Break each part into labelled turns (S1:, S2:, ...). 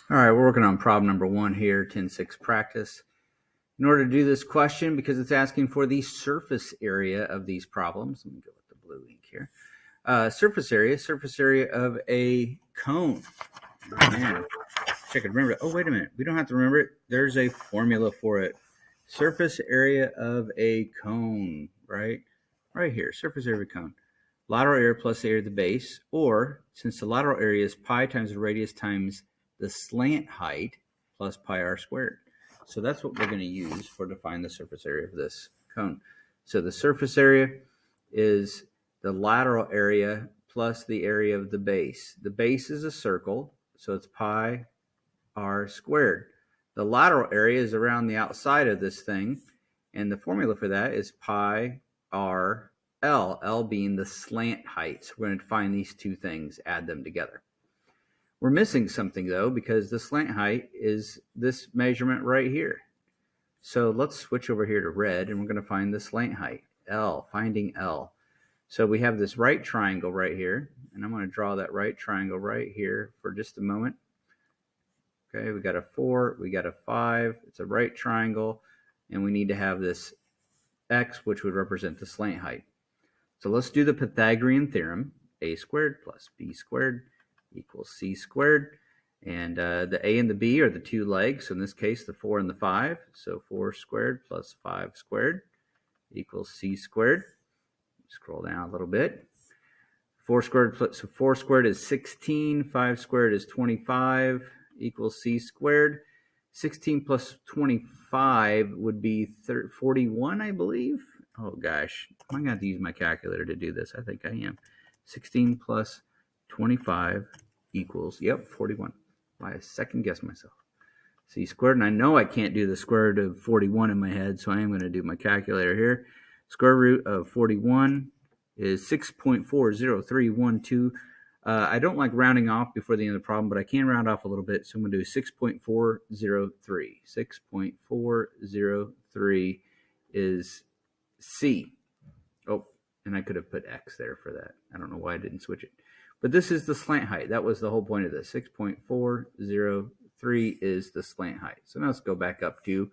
S1: All right, we're working on problem number 1 here, 10-6 practice. In order to do this question, because it's asking for the surface area of these problems, let me go with the blue ink here. Surface area of a cone. Oh, man, I could remember it. Oh, wait a minute. We don't have to remember it. There's a formula for it. Surface area of a cone, right? Right here, surface area of a cone. Lateral area plus the area of the base, or since the lateral area is pi times the radius times the slant height plus pi r squared. So that's what we're going to use for define the surface area of this cone. So the surface area is the lateral area plus the area of the base. The base is a circle, so it's pi r squared. The lateral area is around the outside of this thing, and the formula for that is pi r L, L being the slant height. So we're going to find these two things, add them together. We're missing something, though, because the slant height is this measurement right here. So let's switch over here to red, and we're going to find the slant height, L, finding L. So we have this right triangle right here, and I'm going to draw that right triangle right here for just a moment. Okay, we got a 4, we got a 5. It's a right triangle, and we need to have this x, which would represent the slant height. So let's do the Pythagorean theorem. A squared plus b squared equals c squared. And the a and the b are the two legs. So in this case, the 4 and the 5. So 4 squared plus 5 squared equals c squared. Scroll down a little bit. 4 squared is 16. 5 squared is 25 equals c squared. 16 plus 25 would be 41, I believe. Oh, gosh. I'm going to have to use my calculator to do this. I think I am. 16 plus 25 equals, 41. I second guess myself. C squared, and I know I can't do the square root of 41 in my head, so I am going to do my calculator here. Square root of 41 is 6.40312. I don't like rounding off before the end of the problem, but I can round off a little bit, so I'm going to do 6.403. 6.403 is C. Oh, and I could have put X there for that. I don't know why I didn't switch it. But this is the slant height. That was the whole point of this. 6.403 is the slant height. So now let's go back up to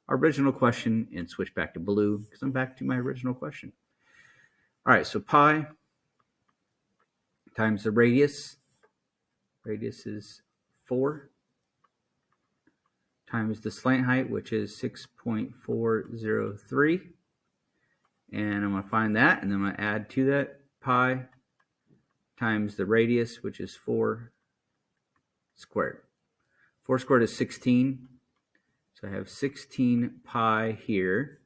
S1: our original question and switch back to blue because I'm back to my original question. All right, so pi times the radius. Radius is 4 times the slant height, which is 6.403. And I'm going to find that, and then I'm going to add to that pi times the radius, which is 4 squared. 4 squared is 16. So I have 16 pi here.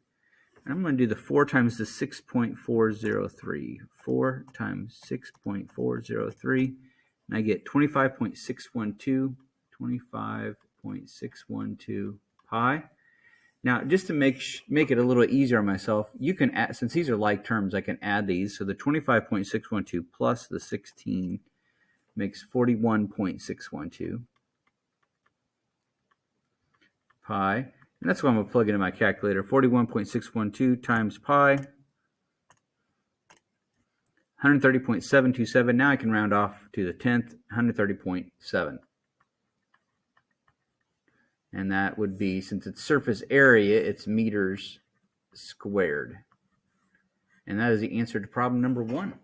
S1: And I'm going to do the 4 times the 6.403. 4 times 6.403. And I get 25.612. 25.612 pi. Now, just to make it a little easier on myself, you can add, since these are like terms, I can add these. So the 25.612 plus the 16 makes 41.612 pi. And that's what I'm going to plug into my calculator. 41.612 times pi. 130.727. Now I can round off to the 10th, 130.7. And that would be, since it's surface area, it's meters squared. And that is the answer to problem number 1.